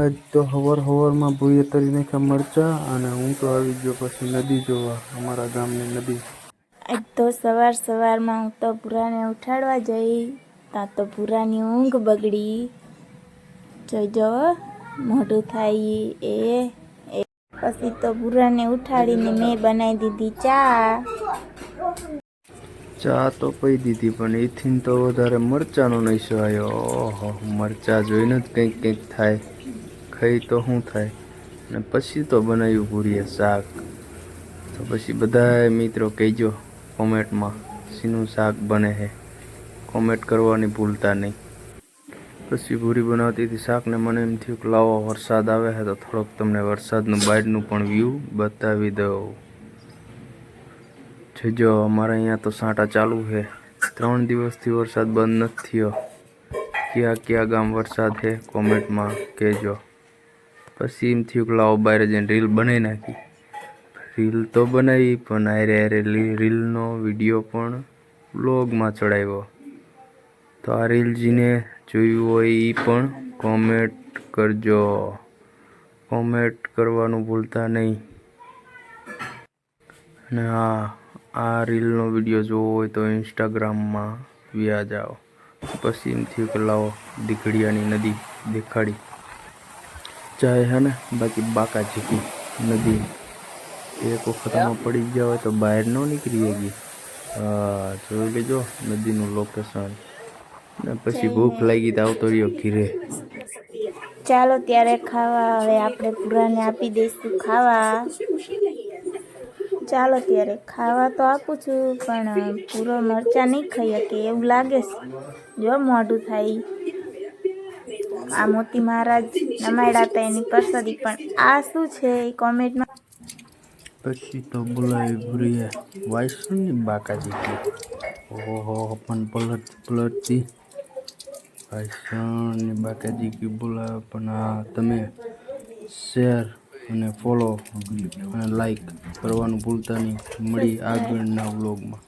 આજ તો હવારમાં ભૂએ તરી નાખ્યા મરચા અને હું તો આવી ગયો પછી નદી જોવા, અમારા ગામની નદી. આજ તો સવારમાં હું તો ભૂરાને ઉઠાડવા જઈ, ત્યાં તો ભૂરાની ઊંઘ બગડી. જોજો મોઢું થાય એ પછી તો ભૂરાને ઉઠાડીને મેં બનાવી દીધી ચા. ચા તો પી દીધી પણ એથી તો વધારે મરચાનો નશો આવ્યો. ઓહો, મરચા જોઈને જ કંઈક થાય, ખાઈ તો શું થાય. અને પછી તો બનાવ્યું પૂરીએ શાક. તો પછી બધા મિત્રો કહેજો કોમેન્ટમાં શીનું શાક બને છે, કોમેન્ટ કરવાની ભૂલતા નહીં. પછી પૂરી બનાવતી હતી શાકને, મને એમ થયું કે લાવો વરસાદ આવે છે તો થોડોક તમને વરસાદનું બહારનું પણ વ્યૂ બતાવી દઉં. જોજો અમારે અહીંયા તો સાંટા ચાલુ છે, 3 દિવસથી વરસાદ બંધ નથી થયો. કયા ગામ વરસાદ છે કોમેન્ટમાં કહેજો. પછી એમ થયું કે લાવો બહાર જઈને રીલ બનાવી નાખી. રીલ તો બનાવી પણ આરે રીલનો વિડીયો પણ વ્લોગમાં ચડાવ્યો. તો આ રીલજીને જોયું હોય એ પણ કોમેન્ટ કરજો, કોમેન્ટ કરવાનું ભૂલતા નહીં. અને હા, આ રીલનો વિડીયો જોવો હોય તો ઇન્સ્ટાગ્રામમાં વ્યા જાઓ. પછી એમ થયું કે લાવો દીઘડિયાની નદી દેખાડી જાય છે ને, બાકી બાકાજીકી નદી એક વખતમાં પડી ગયા હોય તો બહાર ન નીકળી ગઈ. હા, જોઈ લેજો નદીનું લોકેશન. ને પછી ભૂખ લાગી તો આવતો રહ્યો ઘીરે. ચાલો ત્યારે ખાવા, હવે આપણે ભૂરાને આપી દઈશું ખાવા. ચાલો ત્યારે ખાવા તો આપું છું, પણ પૂરો મરચાં નહીં ખાઈ શકે એવું લાગે છે. જો મોઢું થાય. આ મોતી મહારાજ નમાડ્યા હતા એની પ્રસાદી, પણ આ શું છે એ કોમેન્ટમાં. પછી તો બોલાવી ભૂરીએ વાયસુની બાકાજી. ઓહો, પણ પલટતી વાયસણની બાકાજી કી બોલાવે. પણ હા, તમે શેર અને ફોલો અને લાઈક કરવાનું ભૂલતા નહીં. મળી આગળના વ્લોગમાં.